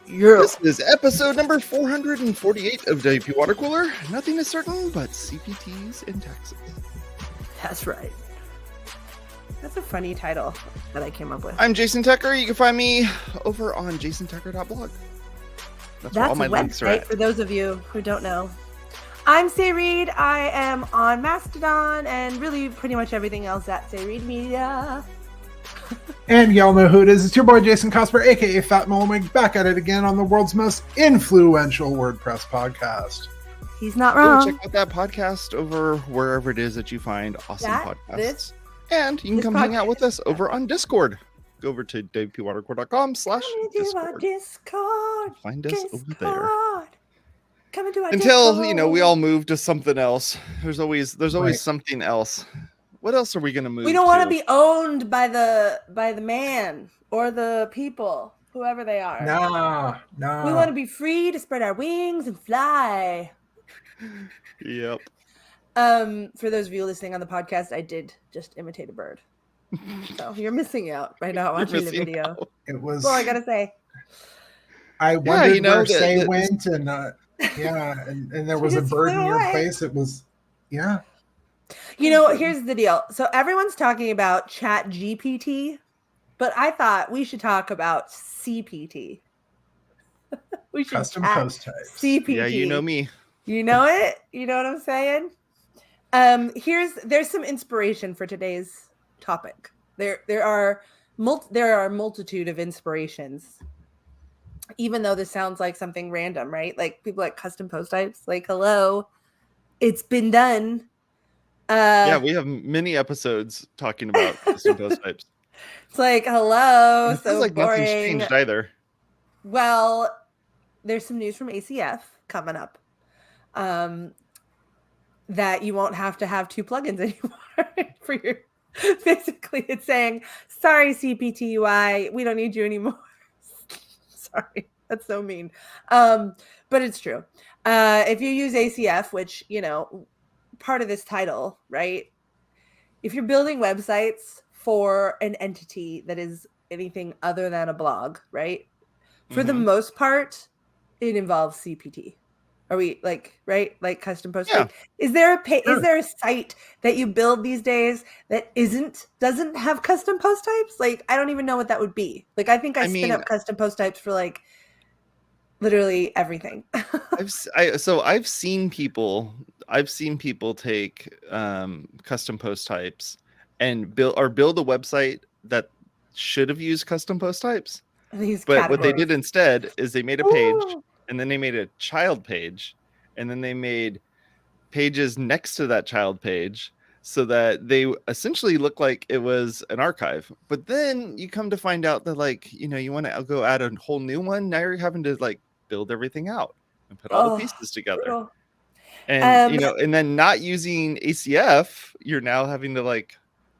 This is episode number 448 of WP Watercooler. Nothing is certain but CPTs and taxes. That's right. That's a funny title that I came up with. I'm Jason Tucker. You can find me over on jasontucker.blog. That's where all my links are at. For those of you who don't know. I'm Say Reed. I am on Mastodon and really pretty much everything else at Say Reed Media. And y'all know who it is. It's your boy Jason Cosper, aka Fat Mullenweg, back at it again on the world's most influential WordPress podcast. He's not wrong. Check out that podcast over wherever it is that you find awesome podcasts. And you can come hang out with us over on Discord. Go over to WPwatercooler.com/Discord. Find us over there. Until we all move to something else. There's always something else. What else are we going to move? We don't want to be owned by the man or the people, whoever they are. No. We want to be free to spread our wings and fly. Yep. For those of you listening on the podcast, I did just imitate a bird. So you're missing out by not watching the video. It was. Well, I gotta say. I wondered where Say went, and and there was a bird in your place. It was, yeah. Here's the deal. So everyone's talking about Chat GPT, but I thought we should talk about CPT. We should custom post types. CPT. Yeah, you know me. You know it? You know what I'm saying? There's some inspiration for today's topic. There are a multitude of inspirations. Even though this sounds like something random, right? Like people like custom post types. Like, hello, it's been done. Yeah, we have many episodes talking about custom post types. It's like, hello, it feels like boring. Nothing's changed either. Well, there's some news from ACF coming up. That you won't have to have two plugins anymore for your. Basically, it's saying, sorry, CPTUI, we don't need you anymore. Sorry, that's so mean. But it's true. If you use ACF, which, part of this title, right? If you're building websites for an entity that is anything other than a blog, right? For the most part, it involves CPT. Are we right? Like custom post? Yeah. Is there a site that you build these days that doesn't have custom post types? Like, I don't even know what that would be. Like, I think I spin up custom post types for literally everything. I've seen people take custom post types and build a website that should have used custom post types. But what they did instead is they made a page. Ooh. And then they made a child page, and then they made pages next to that child page so that they essentially look like it was an archive. But then you come to find out that you want to go add a whole new one. Now you're having to build everything out and put all the pieces together. Brutal. And and then not using ACF, you're now having to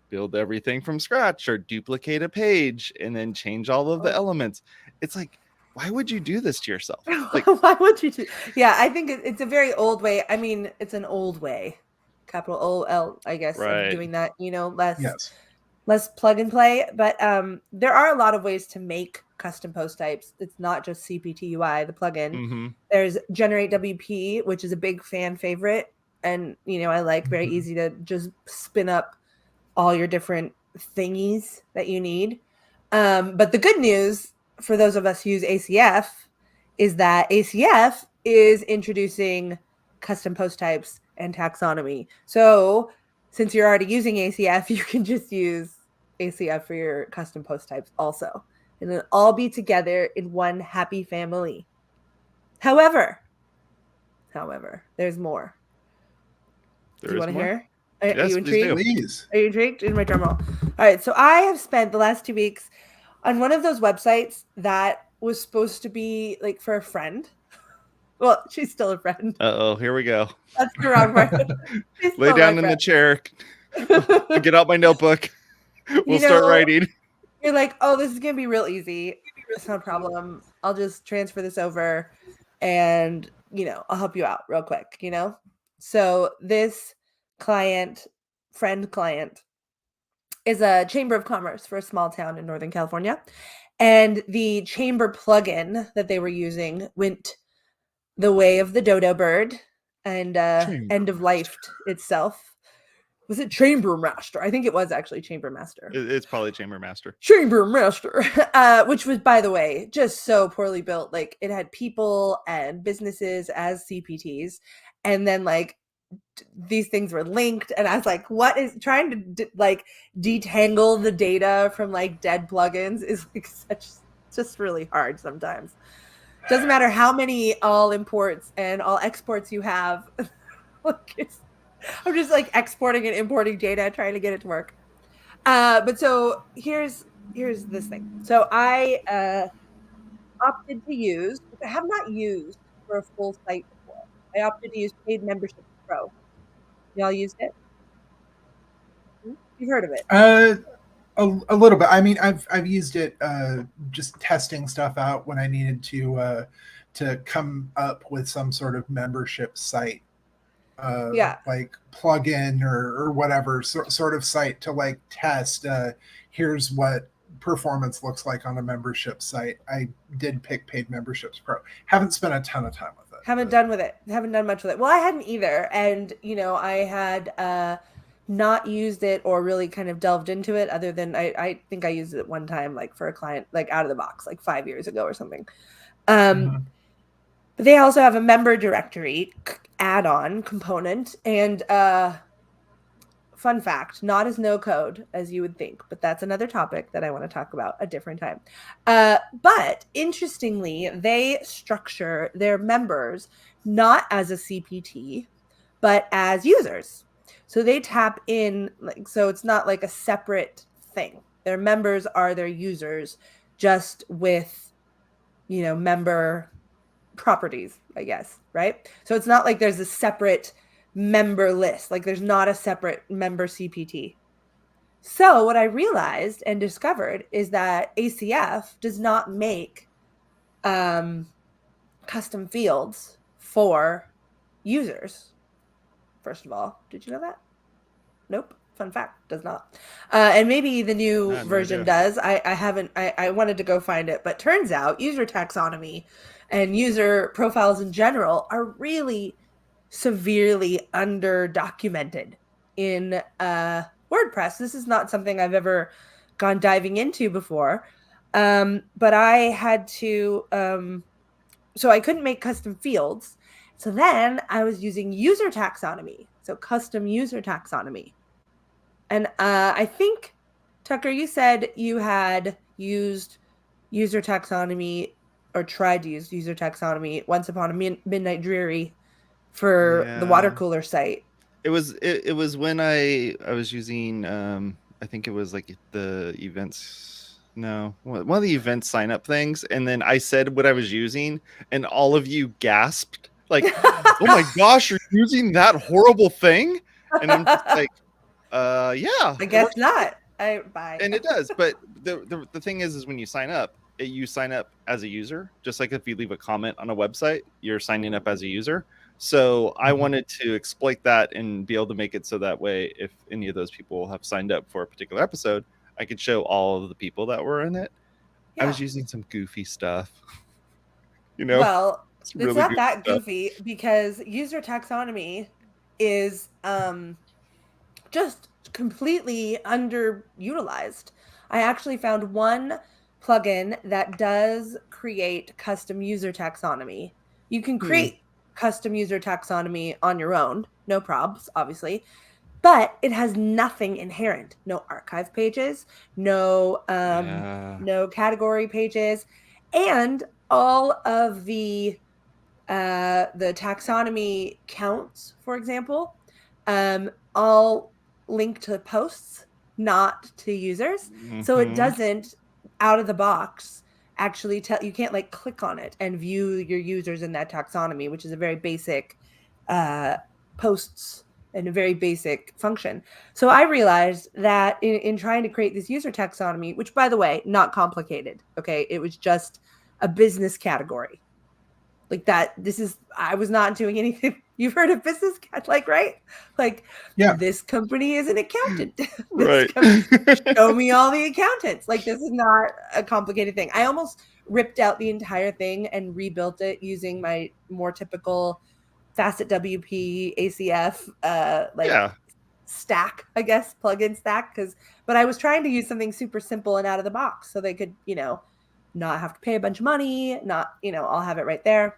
build everything from scratch or duplicate a page and then change all of the elements. It's like, why would you do this to yourself? Why would you do? Yeah, I think it's a very old way. I mean, it's an old way, capital O-L, I guess, of doing that. Less plug and play. But there are a lot of ways to make custom post types. It's not just CPTUI, the plugin. Mm-hmm. There's Generate WP, which is a big fan favorite, and I like very easy to just spin up all your different thingies that you need. But the good news for those of us who use ACF is that ACF is introducing custom post types and taxonomy. So since you're already using ACF, you can just use ACF for your custom post types also. And it'll all be together in one happy family. However, there's more. Do you want to hear? Are you intrigued? Please. Are you intrigued? In my drum roll. All right. So I have spent the last 2 weeks on one of those websites that was supposed to be for a friend. Well, she's still a friend. Uh-oh, here we go. That's the wrong word. Lay down in the chair. Get out my notebook. We'll start writing. You're like, oh, this is going to be real easy. It's no problem. I'll just transfer this over and, I'll help you out real quick, So this friend client, is a chamber of commerce for a small town in Northern California. And the chamber plugin that they were using went the way of the dodo bird and end of life itself. Was it Chamber Master? I think it was actually Chamber Master. It's probably Chamber Master. Chamber Master, which was, by the way, just so poorly built. Like, it had people and businesses as CPTs, and then like these things were linked, and I was like, what is trying to like detangle the data from like dead plugins is like just really hard sometimes. Doesn't matter how many all imports and all exports you have. I'm just like exporting and importing data, trying to get it to work. But so here's this thing. So I opted to use, which I have not used for a full site before. I opted to use Paid Membership Pro. Y'all used it? You've heard of it? A little bit. I mean, I've used it just testing stuff out when I needed to come up with some sort of membership site. Like plugin or whatever sort of site to like test here's what performance looks like on a membership site. I did pick Paid Memberships Pro. Haven't spent a ton of time with it. Haven't done much with it. Well, I hadn't either, and I had not used it or really kind of delved into it, other than I think I used it one time, like for a client, like out of the box, like 5 years ago or something. But they also have a member directory add-on component, and fun fact, not as no code as you would think, but that's another topic that I want to talk about a different time. But interestingly, they structure their members not as a CPT, but as users. So they tap in, like, so it's not like a separate thing. Their members are their users, just with, member properties, I guess, right? So it's not like there's a separate member list, like there's not a separate member CPT. So what I realized and discovered is that ACF does not make custom fields for users. First of all, did you know that? Nope. Fun fact, does not. And maybe the new version does. I wanted to go find it, but turns out user taxonomy and user profiles in general are really severely under-documented in WordPress. This is not something I've ever gone diving into before, but I had to, so I couldn't make custom fields. So then I was using user taxonomy, so custom user taxonomy. And I think, Tucker, you said you had used user taxonomy or tried to use user taxonomy once upon a midnight dreary for the water cooler site. It was when I was using I think it was like the events. No, one of the event sign up things, and then I said what I was using, and all of you gasped like, "Oh my gosh, you're using that horrible thing!" And I'm just like, yeah, I guess not. Bye. And it does, but the thing is when you sign up as a user, just like if you leave a comment on a website, you're signing up as a user. So I wanted to exploit that and be able to make it so that way, if any of those people have signed up for a particular episode, I could show all of the people that were in it. Yeah. I was using some goofy stuff, Well, it's really not that goofy because user taxonomy is just completely underutilized. I actually found one plugin that does create custom user taxonomy. You can create custom user taxonomy on your own, no probs, obviously, but it has nothing inherent. No archive pages, no category pages, and all of the taxonomy counts, for example, all link to posts, not to users. So it doesn't, out of the box, actually tell you, can't like click on it and view your users in that taxonomy, which is a very basic posts and a very basic function. So I realized that in trying to create this user taxonomy, which, by the way, not complicated, okay, it was just a business category like that. I was not doing anything You've heard of business, like, right? Like, this company is an accountant. Right. Show me all the accountants. Like, this is not a complicated thing. I almost ripped out the entire thing and rebuilt it using my more typical Facet WP ACF stack, I guess, plugin stack. But I was trying to use something super simple and out of the box so they could, not have to pay a bunch of money, I'll have it right there.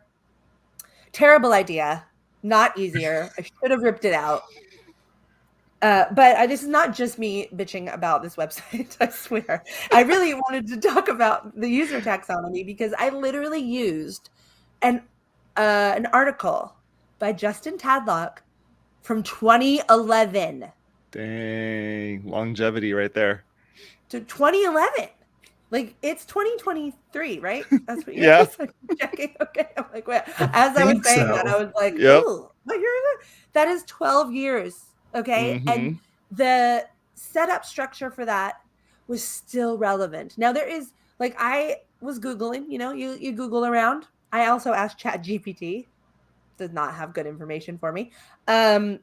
Terrible idea. Not easier. I should have ripped it out. But this is not just me bitching about this website, I swear. I really wanted to talk about the user taxonomy because I literally used an article by Justin Tadlock from 2011. Dang, longevity right there. To 2011. Like, it's 2023, right? That's what you're checking. Okay. I'm like, wait. As I was saying that, I was like, oh, what year is it? That is 12 years. Okay. Mm-hmm. And the setup structure for that was still relevant. Now there is, like, I was Googling, you Google around. I also asked ChatGPT. Does not have good information for me. Googling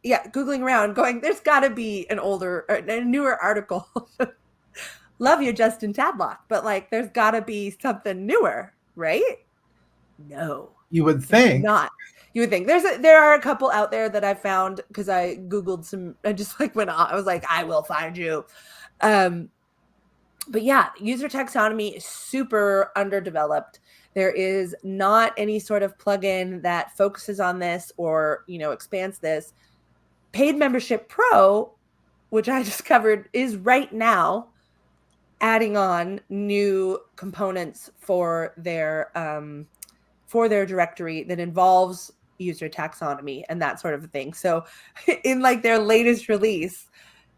around going, there's gotta be a newer article. Love you, Justin Tadlock, but like, there's gotta be something newer, right? No. You would think. Not. You would think. There are a couple out there that I found because I Googled some. I just went on. I was like, I will find you. But yeah, user taxonomy is super underdeveloped. There is not any sort of plugin that focuses on this or expands this. Paid Membership Pro, which I discovered, is right now adding on new components for their directory that involves user taxonomy and that sort of thing. So in like their latest release,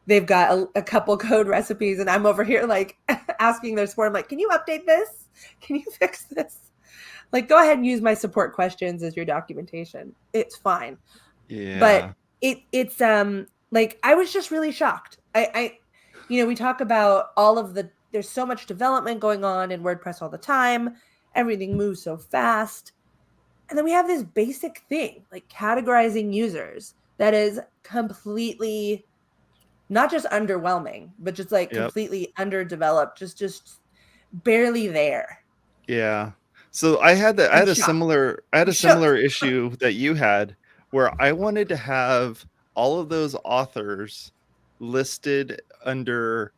they've got a couple code recipes and I'm over here like asking their support. I'm like, can you update this? Can you fix this? Like, go ahead and use my support questions as your documentation. It's fine. Yeah. But it's like, I was just really shocked. We talk about there's so much development going on in WordPress all the time. Everything moves so fast. And then we have this basic thing, like categorizing users, that is completely, not just underwhelming, but just like completely underdeveloped, just barely there. Yeah. So I had a similar issue that you had, where I wanted to have all of those authors listed under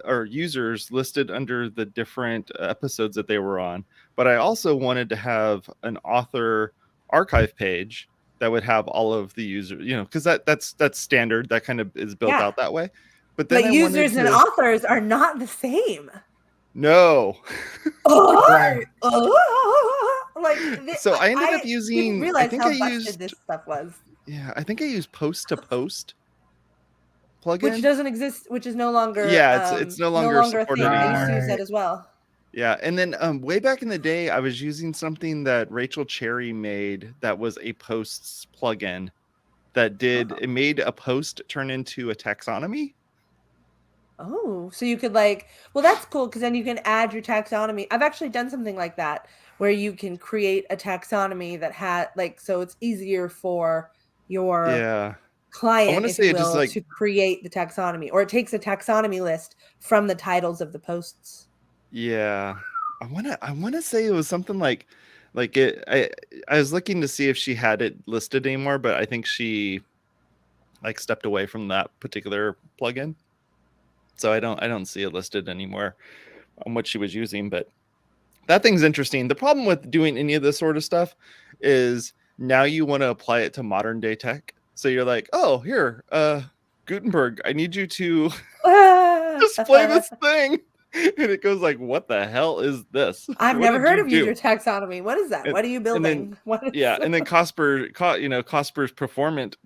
or users listed under the different episodes that they were on, but I also wanted to have an author archive page that would have all of the users, because that's standard, that kind of is built out that way. But then users and authors are not the same. No. Right. So I ended up using. Didn't realize how busted this stuff was. Yeah, I think I used post to post plugin, which doesn't exist, which is no longer. Yeah, it's no longer supported. I used to use that as well. Yeah, and then way back in the day, I was using something that Rachel Cherry made that was a posts plugin that it made a post turn into a taxonomy. Oh, so you could that's cool because then you can add your taxonomy. I've actually done something like that where you can create a taxonomy that had so it's easier for your client, if you will, to create the taxonomy, or it takes a taxonomy list from the titles of the posts. Yeah, I wanna say it was something like it. I was looking to see if she had it listed anymore, but I think she stepped away from that particular plugin. So I don't see it listed anymore on what she was using, but that thing's interesting. The problem with doing any of this sort of stuff is now you want to apply it to modern day tech. So you're like, oh, here, Gutenberg, I need you to display this thing. And it goes like, what the hell is this? I've never heard of user taxonomy. What is that? What are you building? And then Cosper's performant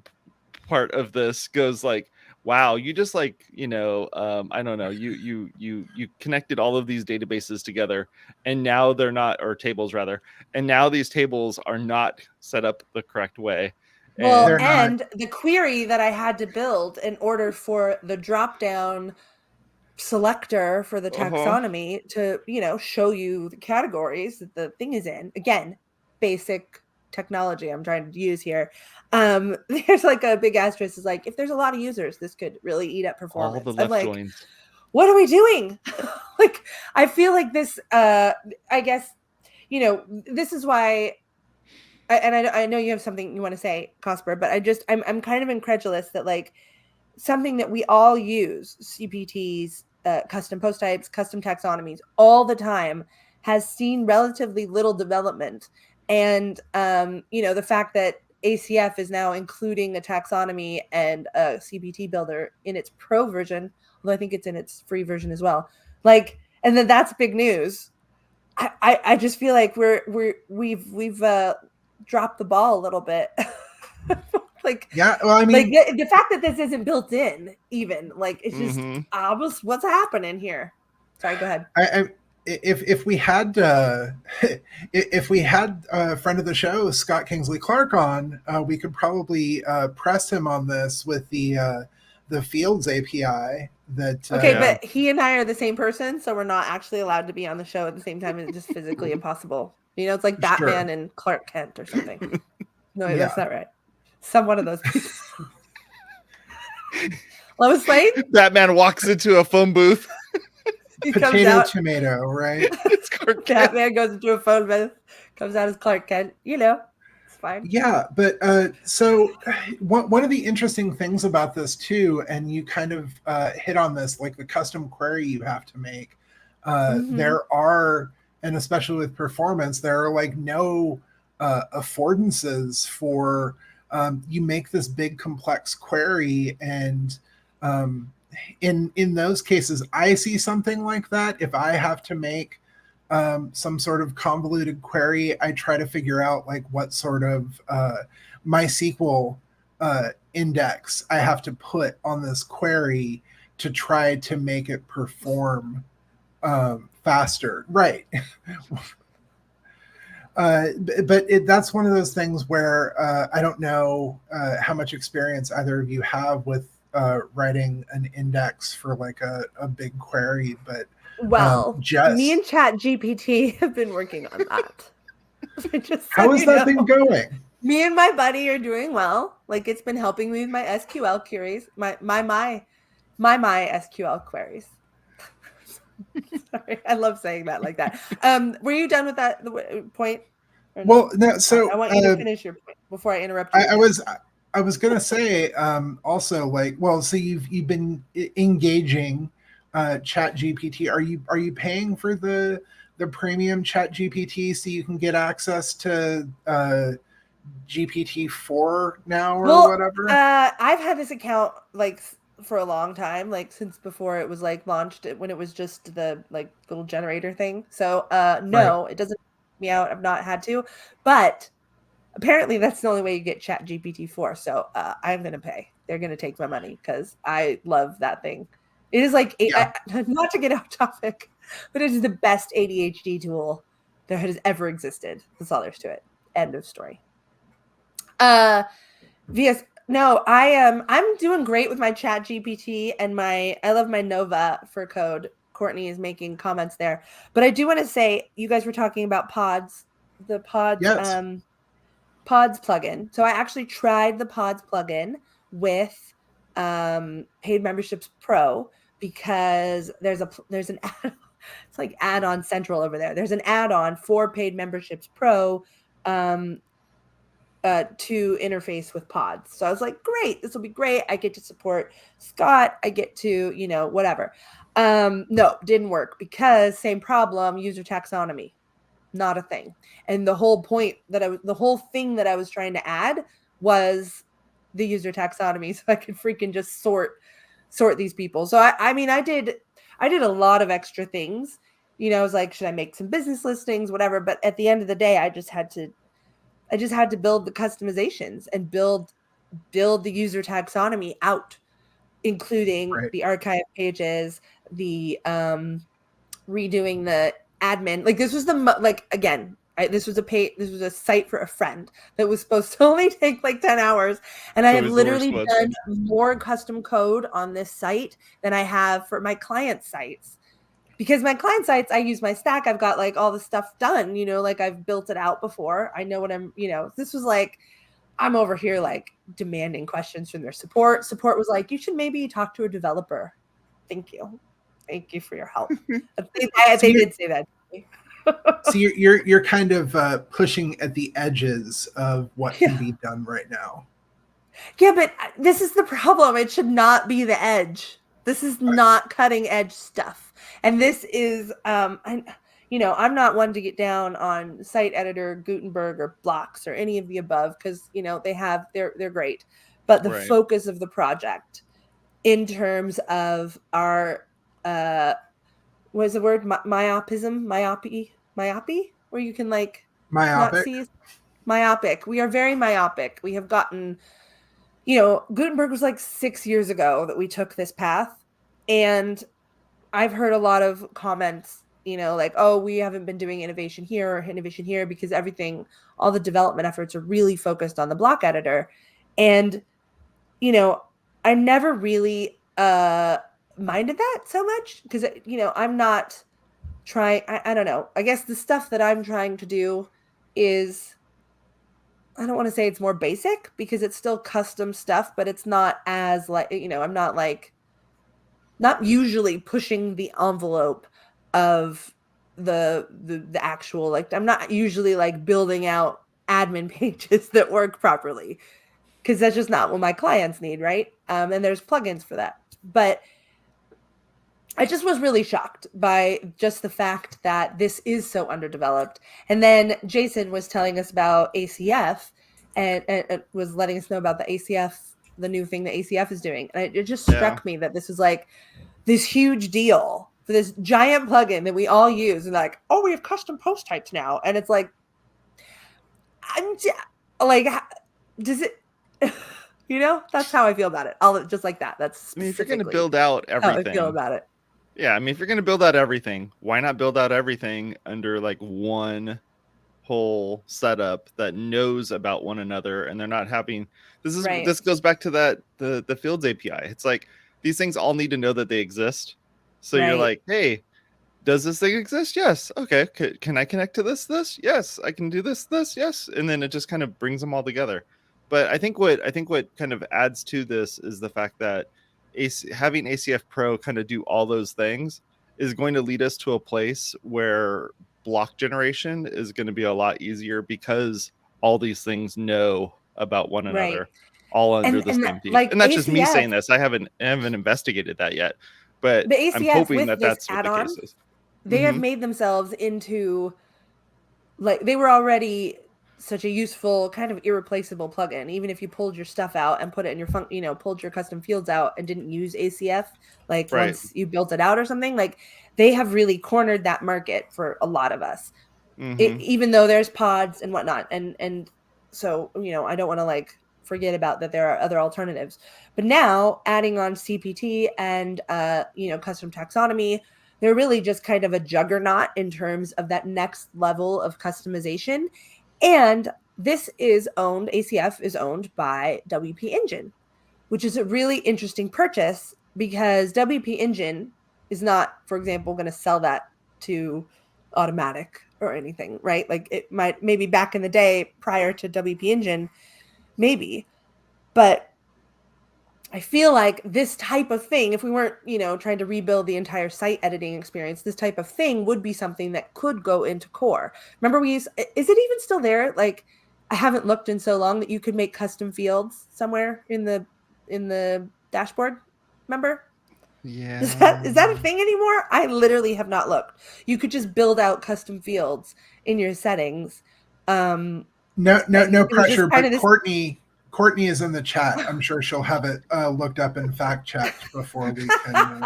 part of this goes like, wow, you just I don't know, you connected all of these databases together, and now they're not, or tables rather, and now these tables are not set up the correct way. Well, and the query that I had to build in order for the drop-down selector for the taxonomy to, show you the categories that the thing is in, again, basic technology I'm trying to use here, there's like a big asterisk is like, if there's a lot of users, this could really eat up performance. All the left I'm like, joins. what are we doing? Like, I feel like this, I guess, this is why, I know you have something you want to say, Cosper, but I'm kind of incredulous that like something that we all use, CPTs, custom post types, custom taxonomies, all the time, has seen relatively little development. And, the fact that ACF is now including a taxonomy and a CPT builder in its pro version, although I think it's in its free version as well. Like, and then that's big news. I just feel like we've dropped the ball a little bit. Like, yeah, well, I mean, like the fact that this isn't built in, even like, it's just obvious what's happening here. Sorry, go ahead. If we had if we had a friend of the show, Scott Kingsley Clark, on, we could probably press him on this with the Fields API. That okay, but he and I are the same person, so we're not actually allowed to be on the show at the same time. It's just physically impossible. It's like Batman and Clark Kent or something. No, that's not right. Some one of those people. Lois Lane? Batman walks into a phone booth. Potato tomato, right? It's Clark Kent. Batman goes into a phone booth, comes out as Clark Kent. It's fine. Yeah, but so one of the interesting things about this too, and you kind of hit on this, like the custom query you have to make. There are, and especially with performance, there are like no affordances for you make this big complex query, and in those cases, I see something like that. If I have to make some sort of convoluted query, I try to figure out like what sort of MySQL index I have to put on this query to try to make it perform faster. Right. But that's one of those things where I don't know how much experience either of you have with writing an index for like a big query, but me and ChatGPT have been working on that. How has that been going? Me and my buddy are doing well. Like, it's been helping me with my SQL queries, my SQL queries. Sorry, I love saying that like that. Were you done with that point? Well, no. So I want you to finish your point before I interrupt you. I was gonna say also, like, well, so you've been engaging ChatGPT. Are you paying for the premium ChatGPT so you can get access to GPT-4 now or whatever? I've had this account like for a long time, like since before it was like launched, when it was just the like little generator thing. So no, It doesn't me out. I've not had to, but apparently that's the only way you get ChatGPT-4. So I'm gonna pay. They're gonna take my money because I love that thing. It is like not to get off topic, but it is the best ADHD tool there has ever existed. That's all there's to it. End of story. VS. No, I'm doing great with my ChatGPT and I love my Nova for code. Courtney is making comments there, but I do want to say, you guys were talking about pods, the pods, pods plugin. So I actually tried the pods plugin with Paid Memberships Pro because there's an add, it's like add-on central over there. There's an add-on for Paid Memberships Pro to interface with pods. So I was like, great, this will be great. I get to support Scott. I get to, whatever. No, didn't work because same problem, user taxonomy, not a thing. And the whole thing that I was trying to add was the user taxonomy, so I could freaking just sort these people. So I did a lot of extra things. I was like, should I make some business listings, whatever? But at the end of the day, I just had to build the customizations and build the user taxonomy out, including the archive pages, the redoing the admin. Like, this was this was a site for a friend that was supposed to only take like 10 hours. And I have literally done more custom code on this site than I have for my client sites. because my client sites, I use my stack. I've got like all the stuff done, you know, like I've built it out before. I know what I'm, you know, this was like, I'm over here like demanding questions from their support. Support was like, you should maybe talk to a developer. Thank you. Thank you for your help. They did say that to me. So you're kind of pushing at the edges of what can be done right now. Yeah, but this is the problem. It should not be the edge. This is not cutting edge stuff. And this is, you know, I'm not one to get down on Site Editor, Gutenberg, or Blocks, or any of the above, because, you know, they're great. But the focus of the project in terms of our, what is the word? Myopy, where you can like myopic. Not see. Myopic. We are very myopic. We have gotten, you know, Gutenberg was like 6 years ago that we took this path. And I've heard a lot of comments, you know, like, oh, we haven't been doing innovation here or innovation here because all the development efforts are really focused on the block editor. And, you know, I never really minded that so much because, you know, I'm not trying, I don't know. I guess the stuff that I'm trying to do is, I don't want to say it's more basic because it's still custom stuff, but it's not as like, you know, I'm not usually pushing the envelope of the actual, like, I'm not usually like building out admin pages that work properly because that's just not what my clients need. Right. And there's plugins for that. But I just was really shocked by just the fact that this is so underdeveloped. And then Jason was telling us about ACF and was letting us know about the ACF, the new thing that ACF is doing. And it just struck me that this was like this huge deal for this giant plugin that we all use. And like, oh, we have custom post types now. And it's like, does it... You know, that's how I feel about it. Just like that. That's I mean, if you're going to build out everything, how I feel about it. Yeah, I mean, if you're going to build out everything, why not build out everything under like one whole setup that knows about one another, and they're not having this goes back to that the Fields API. It's like these things all need to know that they exist. So you're like, hey, does this thing exist? Yes. Okay. Can I connect to this? Yes. I can do this. Yes. And then it just kind of brings them all together. But I think what kind of adds to this is the fact that having ACF Pro kind of do all those things is going to lead us to a place where block generation is going to be a lot easier because all these things know about one another, all under the same team. Like, and that's ACF, just me saying this. I haven't investigated that yet, but I'm hoping that that's what the case is. They have made themselves into, like, they were already such a useful, kind of irreplaceable plugin. Even if you pulled your stuff out and put it in your pulled your custom fields out and didn't use ACF, like once you built it out or something, like they have really cornered that market for a lot of us. Even though there's pods and whatnot. And so, you know, I don't want to like forget about that there are other alternatives. But now adding on CPT and, custom taxonomy, they're really just kind of a juggernaut in terms of that next level of customization. And this is ACF is owned by WP Engine, which is a really interesting purchase because WP Engine is not, for example, going to sell that to Automatic or anything, right? Like it might, maybe back in the day prior to WP Engine, maybe. But I feel like this type of thing, if we weren't, trying to rebuild the entire site editing experience, this type of thing would be something that could go into core. Remember is it even still there? Like, I haven't looked in so long that you could make custom fields somewhere in the dashboard. Remember? Yeah. Is that a thing anymore? I literally have not looked. You could just build out custom fields in your settings. No pressure, but Courtney is in the chat. I'm sure she'll have it looked up and fact checked before we can.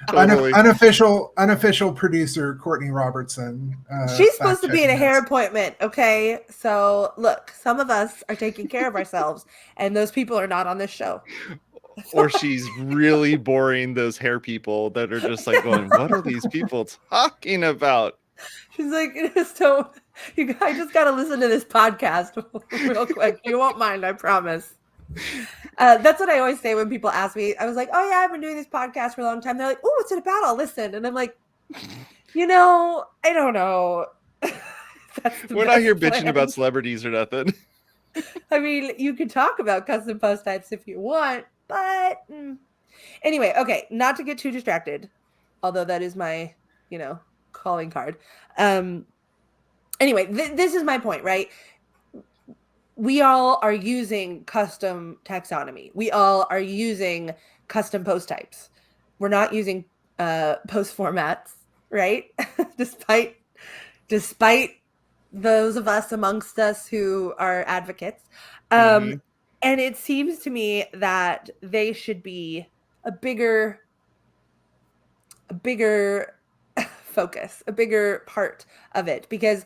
Totally. Unofficial producer Courtney Robertson. She's supposed to be in a hair appointment. Okay, so look, some of us are taking care of ourselves, and those people are not on this show. Or she's really boring those hair people that are just like going, "What are these people talking about?" She's like, I just got to listen to this podcast real quick. You won't mind, I promise. That's what I always say when people ask me. I was like, oh yeah, I've been doing this podcast for a long time. They're like, oh, what's it about? I'll listen. And I'm like, I don't know. We're not here bitching about celebrities or nothing. I mean, you can talk about custom post types if you want, but anyway, okay, not to get too distracted, although that is my, calling card. Anyway, this is my point, right? We all are using custom taxonomy. We all are using custom post types. We're not using post formats, right? despite those of us amongst us who are advocates. And it seems to me that they should be a bigger focus, a bigger part of it, because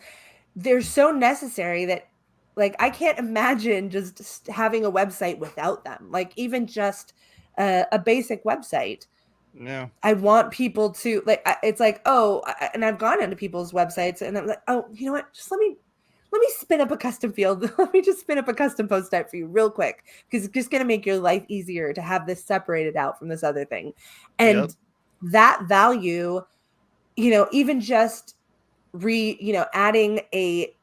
they're so necessary that, like, I can't imagine just having a website without them. Like, even just a basic website. No, I want people to, like, it's like, and I've gone into people's websites and I'm like, oh, you know what? Just let me spin up a custom field. Let me just spin up a custom post type for you real quick, because it's just going to make your life easier to have this separated out from this other thing. And that value, even just adding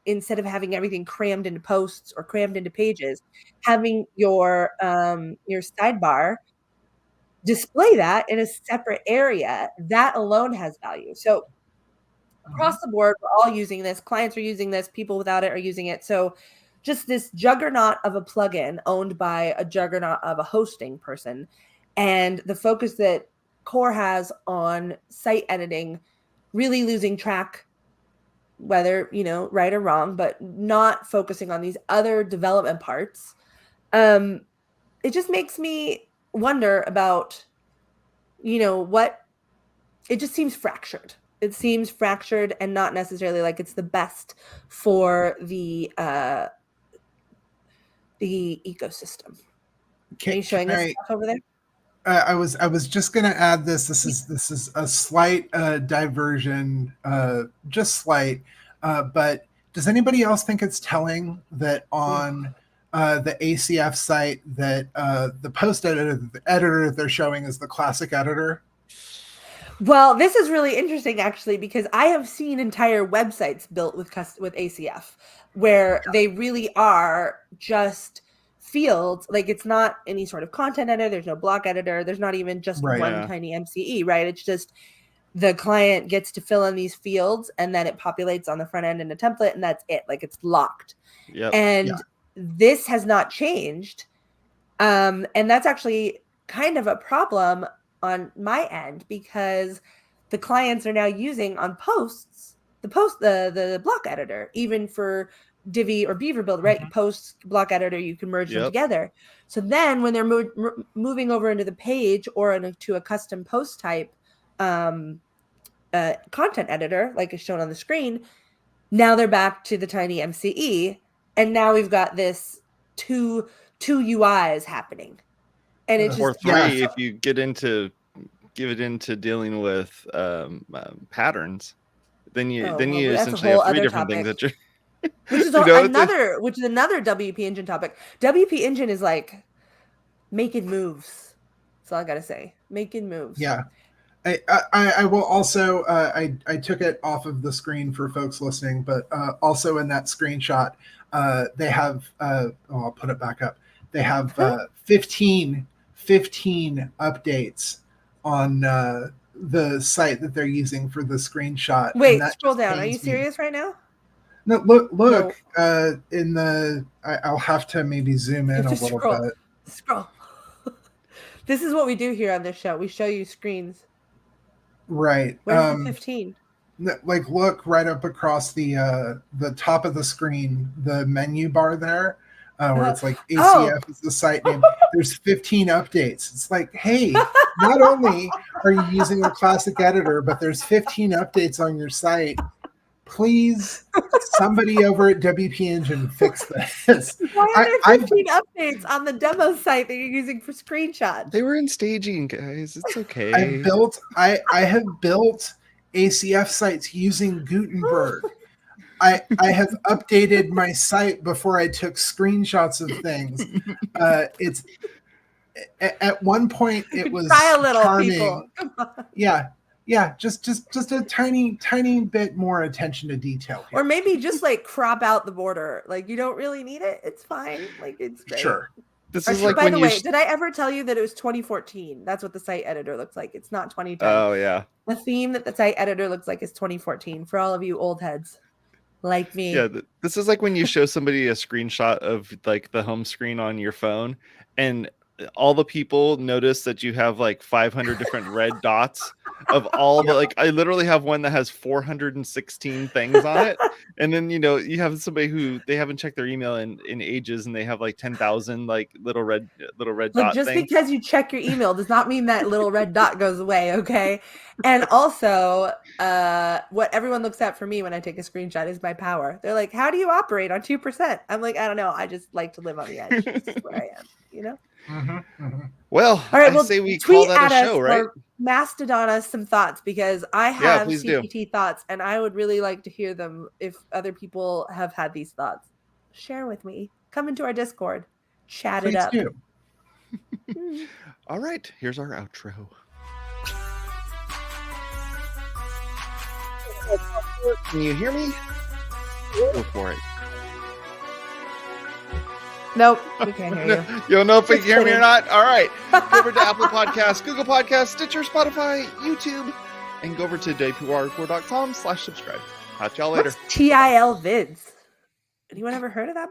instead of having everything crammed into posts or crammed into pages, having your sidebar display that in a separate area, that alone has value. So across the board, we're all using this. Clients are using this. People without it are using it. So just this juggernaut of a plugin owned by a juggernaut of a hosting person, and the focus that Core has on site editing, really losing track, whether, right or wrong, but not focusing on these other development parts. It just makes me wonder about, what, it just seems fractured. It seems fractured and not necessarily like it's the best for the ecosystem. Are you showing us stuff over there? I was just going to add this. This is a slight diversion, just slight. But does anybody else think it's telling that on the ACF site that the post editor they're showing is the classic editor? Well, this is really interesting, actually, because I have seen entire websites built with ACF where they really are just fields. Like, it's not any sort of content editor. There's no block editor. There's not even just one tiny MCE, right? It's just the client gets to fill in these fields and then it populates on the front end in a template, and that's it. Like, it's locked. And this has not changed. And that's actually kind of a problem on my end, because the clients are now using on posts the block editor, even for Divi or Beaver build, right? Posts, block editor, you can merge them together. So then when they're moving over into the page or into a custom post type content editor, like is shown on the screen, now they're back to the tiny MCE, and now we've got this two UIs happening. And it's or three if you give it into dealing with patterns, then you essentially have three different things that you're which is another WP Engine topic. WP Engine is like making moves. That's all I gotta say. Making moves. Yeah. I will also I took it off of the screen for folks listening, but also in that screenshot they have I'll put it back up. They have 15 updates on the site that they're using for the screenshot. Wait, scroll down. Are you serious right now? No, look. No. In the I'll have to maybe zoom in a little bit. Scroll. This is what we do here on this show. We show you screens. Right. Where's the 15? Like, look right up across the top of the screen, the menu bar there. Where it's like ACF is the site name. There's 15 updates. It's like, hey, not only are you using a classic editor, but there's 15 updates on your site. Please, somebody over at WP Engine fix this. Why are there 15 updates on the demo site that you're using for screenshots? They were in staging, guys. It's okay. I have built ACF sites using Gutenberg. I have updated my site before I took screenshots of things. It's at one point it was try a little, charming. people. Come on. Yeah, just a tiny bit more attention to detail here. Or maybe just like crop out the border. Like you don't really need it. It's fine. Like it's great. Sure. This is like by when the you way, did I ever tell you that it was 2014? That's what the site editor looks like. It's not 2010. Oh yeah. The theme that the site editor looks like is 2014 for all of you old heads like me. Yeah, this is like when you show somebody a screenshot of like the home screen on your phone, and all the people notice that you have like 500 different red dots of all the, like, I literally have one that has 416 things on it. And then, you know, you have somebody who they haven't checked their email in ages and they have like 10,000 like little red dot just things. because you check your email does not mean that little red dot goes away. Okay. And also what everyone looks at for me when I take a screenshot is my power. They're like, how do you operate on 2%? I'm like, I don't know. I just like to live on the edge. This is where I am, you know? Well, all right, I say we call that a show, right? Mastodon us some thoughts, because I have CPT do. thoughts and I would really like to hear them. If other people have had these thoughts, share with me. Come into our Discord, chat Please it up. Do. All right, here's our outro. Can you hear me? Go for it. Nope, we can't hear you. You don't know if we can hear me or not? All right. Go over to Apple Podcasts, Google Podcasts, Stitcher, Spotify, YouTube, and go over to WPwatercooler.com/subscribe. Catch y'all later. What's TIL vids? Anyone ever heard of that?